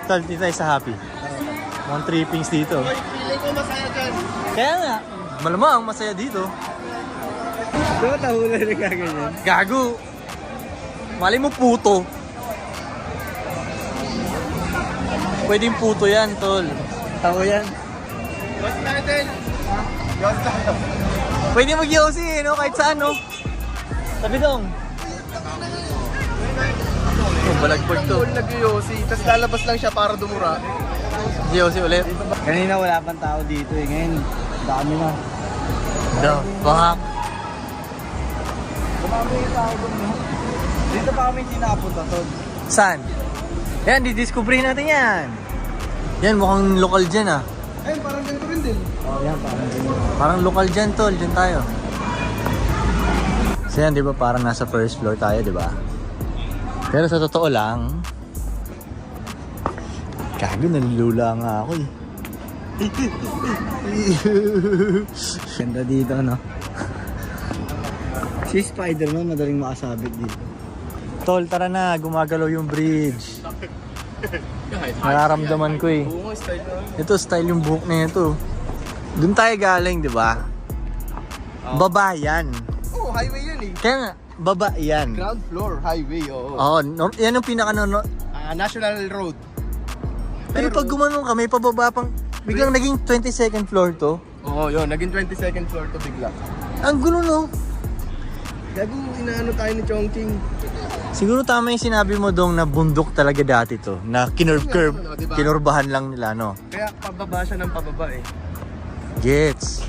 Tol, dito tayo sa Happy. Mga trippings dito. Feeling ko masaya dyan. Kaya nga, malamang masaya dito. Diba tahulan na kaganyan? Gago. Mali mo puto. Pwedeng puto yan, tol. Taho yan. Boss natin. Yon tayo. Pwede mag-yosi, no? Kahit saan, no? Sabi dong. Oh, balagbag to. Nag-yosi, tapos lalabas lang siya para dumura. Yosi ulit. Kanina wala pang tao dito eh. Ngayon, dami na. The fuck? Dumami yung tao doon, no? Dito pa kami sinapunta, Tol. Saan? Yan, didiscovery natin yan. Yan, mukhang lokal dyan, ah. Ayun, parang ganito rin din. Oh, yan, parang ganito. Parang lokal dyan, tol. Dyan tayo. So yan, di ba? Parang nasa first floor tayo, di ba? Pero sa totoo lang, gago, nalilula nga ako eh. Ganda dito, no? Si Spider-Man, madaling makasabit dito. Tol, tara na. Gumagalaw yung bridge. Nararamdaman ko eh. Ito, style yung buhok na ito. Doon tayo galing, di ba? Baba yan. Oh, highway yan eh. Kaya nga, baba yan. Ground floor, highway, oo. Oo, yan yung pinaka no. National Road. Pero pag gumanong kami, pababa pang, biglang naging 22nd floor to. Oo, yun. Naging 22nd floor to bigla. Ang gulo, no? Gago, inaano tayo ni Chongqing. Siguro tama yung sinabi mo dong na bundok talaga dati to. Na kinorbahan lang nila, no? Kaya pababa siya ng pababa eh. Gets.